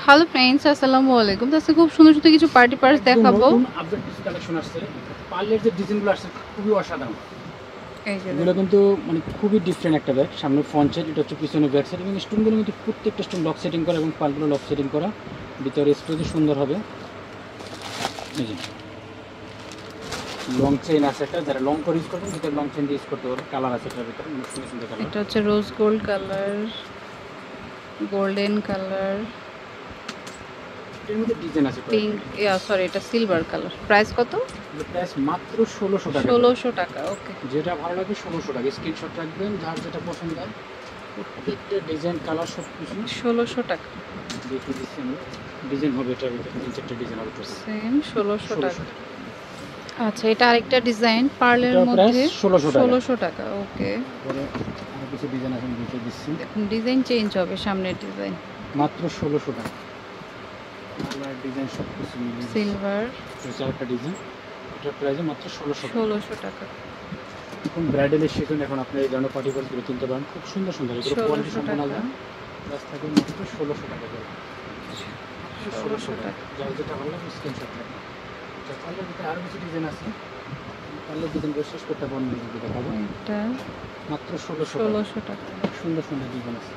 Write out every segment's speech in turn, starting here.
Hello friends, আসসালামু আলাইকুম। তো আজকে খুব সুন্দর সুন্দর কিছু পার্টি পার্স দেখাবো। নতুন আপডেট কিছু কালেকশন আসছে। পার্লের যে ডিজাইনগুলো আসছে খুবই অসাধারণ। এই যে এগুলো কিন্তু মানে খুবই ডিফারেন্ট একটা ব্যাগ। সামনে ফ্রন্ট সাইড, এটা হচ্ছে পিছনে ব্যাক সাইড, এবং স্টোনগুলো কিন্তু প্রত্যেকটা স্টোন লক সেটিং করা এবং পার্লগুলো লক সেটিং করা। ভিতরে স্পেসও সুন্দর হবে। এই যে লং চেইন আছে একটা, যারা লং করে ইউজ করবেন ভিতরে লং চেইন দিয়ে ইউজ করতে পারবেন। কালার আছে এটার ভিতরে, সুন্দর সুন্দর কালার। এটা হচ্ছে rose gold colour, golden colour, এর মধ্যে ডিজাইন আছে পিঙ্ক, সরি এটা সিলভার কালার। প্রাইস কত? প্রাইস মাত্র 1600 টাকা। 1600 টাকা। ওকে, যেটা ভালো লাগে 1600 টাকা। স্ক্রিনশট রাখবেন, যার যেটা পছন্দ হয়। প্রত্যেকটা ডিজাইন কালার সব কিছু 1600 টাকা। দেখিয়ে দিচ্ছি আমি। ডিজাইন হবে এটার ভিতরে, 3-4টা ডিজাইন হবে টোটাল। সেম 1600 টাকা। আচ্ছা, এটা আরেকটা ডিজাইন পার্লের এটার মধ্যে। প্রাইস 1600 টাকা। 1600 টাকা। ওকে, পরে আরো কিছু ডিজাইন আছে, আমি দেখিয়ে দিচ্ছি। দেখুন ডিজাইন চেঞ্জ হবে, সামনের ডিজাইন মাত্র 1600 টাকা। কালার ডিজাইন সব কিছু মিলিয়ে সিলভার। চারটা ডিজাইন। এটার প্রাইস মাত্র 1600 টাকা। 1600 টাকা। এখন ব্রাইডালের সিজন, এখন আপনি এই ধরনের পার্টি পার্সগুলো কিনতে পারেন, খুব সুন্দর সুন্দর। এগুলো কোয়ালিটি 1600 সম্পূর্ণ টাকা। আলাদা। প্রাইস থাকবে মাত্র 1600 টাকা করে। 1600 টাকা। যার যেটা ভালো লাগে স্ক্রিনশট রাখবেন। পার্লের ভিতরে আরও কিছু ডিজাইন আছে। পার্লের ডিজাইনগুলো শেষ করতে পারেন, ডিজাইনগুলো দেখাবো। এটা মাত্র 1600 টাকা। 1600 টাকা। সুন্দর সুন্দর ডিজাইন আছে।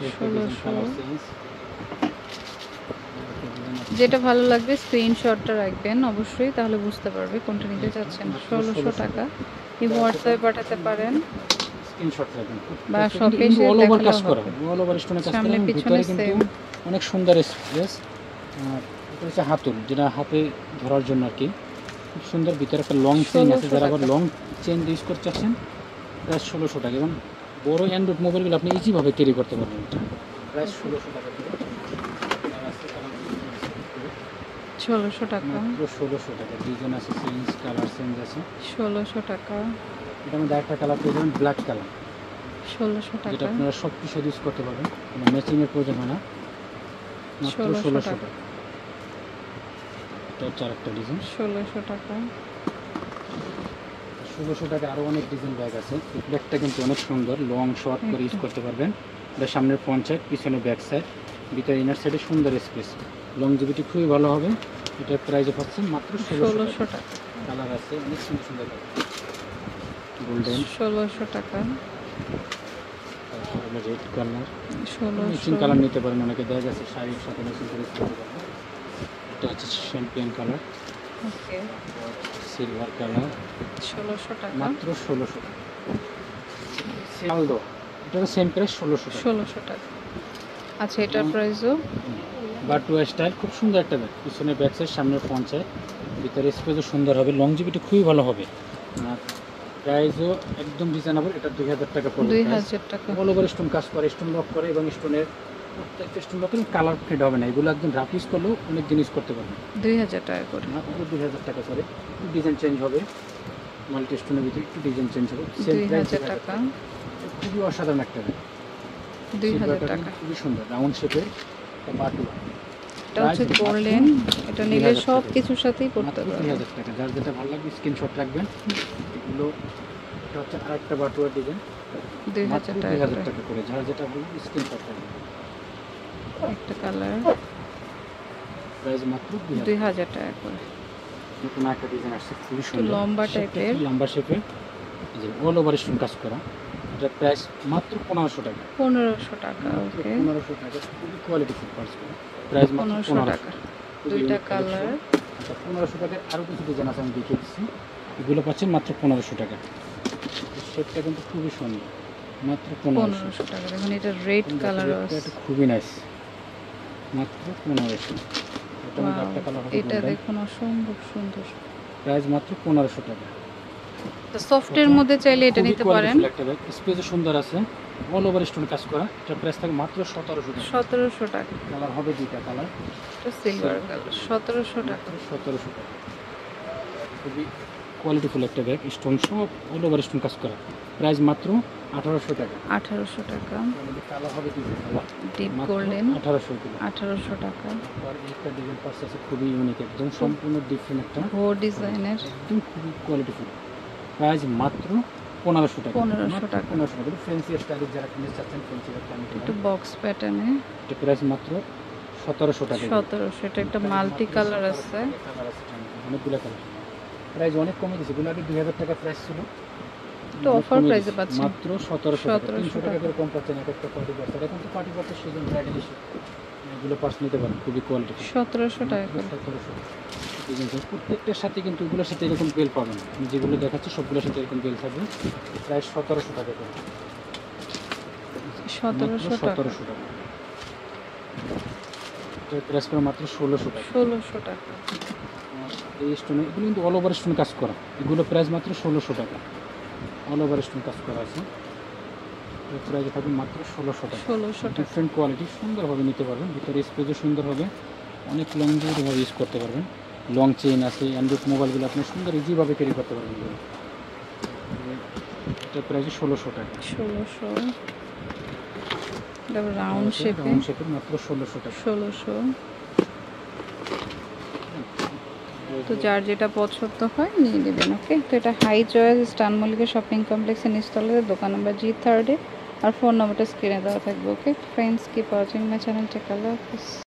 1600। যেটা ভালো লাগবে স্ক্রিনশটটা রাখবেন অবশ্যই, তাহলে বুঝতে পারবে কোনটা নিতে চাচ্ছেন। 1600 টাকা। এই হোয়াটসঅ্যাপে পাঠাতে পারেন স্ক্রিনশট রাখবেন। বা শপে এসে অল ওভার কাজ দেখালেও করা, হবে। অল ওভার স্টোনের কাজ করা, সামনে এবং পিছনে ভিতরে কিন্তু সেম। অনেক সুন্দর স্পেস। আর এটা হচ্ছে হাতুল, যেটা হাতে ধরার জন্য আর কি। খুব সুন্দর। ভিতরে একটা লং চেইন আছে, 1600 যারা আবার টাকা। লং চেইন ইউজ করতে চাচ্ছেন, প্রায় 1600 টাকা। এবং বড় অ্যান্ড্রয়েড মোবাইলগুলো আপনি ইজিভাবে ক্যারি করতে পারবেন। প্রায় 1600 টাকা করে। 1600 টাকা। মাত্র 1600 টাকা। ডিজাইন আছে, চেঞ্জ কালার চেঞ্জ আছে। 1600 টাকা। এটা মধ্যে একটা কালার পেয়ে যাবেন, ব্ল্যাক কালার, 1600 যেটা টাকা। আপনারা সব কিছু ইউজ করতে পারবেন, কোনো ম্যাচিংয়ের প্রয়োজন হয় না। মাত্র 1600 1600 টাকা। টাকা। এটা হচ্ছে আরেকটা ডিজাইন। 1600 টাকা। 1600 টাকা। আরও অনেক ডিজাইন ব্যাগ আছে। এই ব্যাগটা কিন্তু অনেক সুন্দর, লং শর্ট করে ইউজ করতে পারবেন। এটা সামনের ফ্রন্ট সাইড, পিছনে ব্যাক সাইড, ভিতরে ইনার সাইডে সুন্দর স্পেস। লংজিভিটি খুবই ভালো হবে। এটার প্রাইসে পাচ্ছেন মাত্র 1600 টাকা। টাকা। কালার আছে অনেক সুন্দর সুন্দর কালার। গোল্ডেন, 1600 টাকা। তারপরে রেড কালার, ম্যাচিং 1600। কালার নিতে পারেন। অনেকে দেখা গেছে শাড়ির সাথে ম্যাচিং করে নিতে পারবেন। এটা হচ্ছে শ্যাম্পিয়ন কালার, ওকে, সিলভার কালার। 1600 টাকা। মাত্র 1600 টাকা। সিয়ালদো, এটারও সেম প্রাইস 1600 টাকা। 1600 টাকা। আচ্ছা, এটার প্রাইসও বাটুয়া স্টাইল, খুব সুন্দর একটা ব্যাগ। পিছনে ব্যাক সাইড, সামনে ফ্রন্ট সাইড, ভিতরে স্পেসও সুন্দর হবে। লংজিভিটি খুবই ভালো হবে। আর প্রাইসও একদম রিজনেবল। এটা 2000 টাকা পড়বে। 2000 টাকা। অল ওভার স্টোন কাজ করে, স্টোন লক করে, এবং স্টোনের প্রত্যেকটা স্টোন লক কালার ফেড হবে না। এগুলো একদম রাফ ইউজ করলেও অনেক দিন ইউজ করতে পারবেন। 2000 টাকা করে। মাত্র 2000 টাকা করে। ডিজাইন চেঞ্জ হবে, মাল্টি স্টোনের ভিতরে একটু ডিজাইন চেঞ্জ হবে। সেম প্রাইস 2000 টাকা। খুবই অসাধারণ একটা ব্যাগ। 2000 টাকা। খুবই সুন্দর, রাউন্ড শেপের বাটুয়া। এটা হচ্ছে গোল্ডেন। এটা নিলে সব কিছুর সাথেই পড়তে মাত্র পারবে। 2000 টাকা। যার যেটা ভালো লাগবে স্ক্রিনশট রাখবেন। এগুলো, এটা হচ্ছে আরেকটা বাটুয়ার ডিজাইন। 2000 টাকা 2000 করে। টাকা করে। যার যেটা ভালো লাগবে স্ক্রিনশট রাখবেন। একটা কালার প্রাইস মাত্র 2000 টাকা করে। নতুন একটা ডিজাইন আসছে, খুবই একটু সুন্দর, লম্বা টাইপের। লম্বা শেপের, এই যে অল ওভার স্টোন কাজ করা। এটা প্রাইস মাত্র 1500 টাকা। 1500 টাকা। মাত্র ওকে, 1500 টাকা। খুবই কোয়ালিটি ফুল পার্স করা। প্রাইস মাত্র 1500 1500 টাকা। খুবই দুইটা unique কালার। collection। আচ্ছা, 1500 টাকার আরও কিছু ডিজাইন আছে, আমি দেখিয়ে দিচ্ছি। এগুলো পাচ্ছেন মাত্র 1500 টাকা। শেপটা কিন্তু খুবই সুন্দর। মাত্র 1500। 1500 টাকা। দেখুন এটা রেড কালার আছে। এটা খুবই নাইস। মাত্র 1500। এটা মধ্যে একটা কালার হবে এটা golden। দেখুন অসম্ভব সুন্দর। প্রাইস মাত্র 1500 টাকা। তো সফটের মধ্যে চাইলে এটা নিতে পারেন। স্পেসও সুন্দর আছে, অল ওভার স্টোন কাজ করা। এটা প্রাইস থাকে মাত্র 1700 টাকা। 1700 টাকা। কালার হবে দুইটা কালার। এটা সিলভার কালার। 1700 টাকা। 1700 টাকা। খুবই কোয়ালিটিফুল একটা ব্যাগ, স্টোন সব অল ওভার স্টোন কাজ করা। প্রাইস মাত্র 1800 টাকা। 1800 টাকা। কালার হবে দুইটা কালার। ডিপ মাত্র গোল্ডেন। 1800 টাকা। 1800 টাকা। আর একটা ডিজাইন পার্স আছে, খুবই ইউনিক, একদম সম্পূর্ণ ডিফারেন্ট একটা, ভো ডিজাইনের। একদম খুবই কোয়ালিটিফুল। প্রাইস মাত্র 1500 টাকা। 1500 টাকা। 1500 টাকা। ফ্যান্সি স্টাইলের যারা কিনতে চাচ্ছেন, ফ্যান্সি একটা নিতে একটু পারেন। বক্স প্যাটার্নে। এটা প্রাইস মাত্র 1700 টাকা। 1700, এটা একটা মাল্টি কালার আছে। অনেকগুলো কালার, প্রাইস অনেক কমে দিয়েছে। এগুলো আগে 2000 টাকা প্রাইস ছিল, তো অফার প্রাইসে পাচ্ছেন মাত্র 1700 টাকা। 300 টাকা টাকা। করে কম পাচ্ছেন এক একটা পার্টি বক্স। এখন তো পার্টি বক্সের সিজন, ব্রাইডাল ইস্যু, এগুলো পাস নিতে পারেন, খুবই কোয়ালিটি। 1700 টাকা করে। 1700। প্রত্যেকটার সাথে কিন্তু এগুলোর সাথে এরকম বেল পাবেন, আমি যেগুলো দেখাচ্ছি সবগুলোর সাথে এরকম বেল থাকবে। প্রায় 1700 টাকা করে। 1700 টাকা। 1700 টাকা। এটার প্রাইস করে মাত্র 1600 টাকা। 1600 টাকা। এই স্টোনে এগুলো কিন্তু অল ওভার স্টোন কাজ করা, এগুলো প্রাইস মাত্র 1600 টাকা। অল ওভার স্টোন কাজ করা আছে, এর প্রাইস থাকবে মাত্র 1600 টাকা। 1600 টাকা। ডিফারেন্ট কোয়ালিটি, সুন্দরভাবে নিতে পারবেন। ভিতরে স্পেসও সুন্দর হবে, অনেক লংজিভিটিভাবে ইউজ করতে পারবেন। লং চেইন আছে, অ্যান্ড্রয়েড মোবাইলগুলো আপনি সুন্দর ইজিভাবে ক্যারি করতে পারবেন। এটা প্রাইস 1600 টাকা। 1600। এটা রাউন্ড শেপে। রাউন্ড শেপের মাত্র 1600 টাকা। 1600। তো যার যেটা পছন্দ হয় নিয়ে নেবেন। ওকে, তো এটা হাই চয়েস স্টান মল্লিকা শপিং কমপ্লেক্সের নিচতলাতে, দোকান নাম্বার G3 আর ফোন নাম্বারটা স্ক্রিনে দেওয়া থাকবে। Okay friends, keep watching my channel. Take care, আল্লাহ হাফেজ।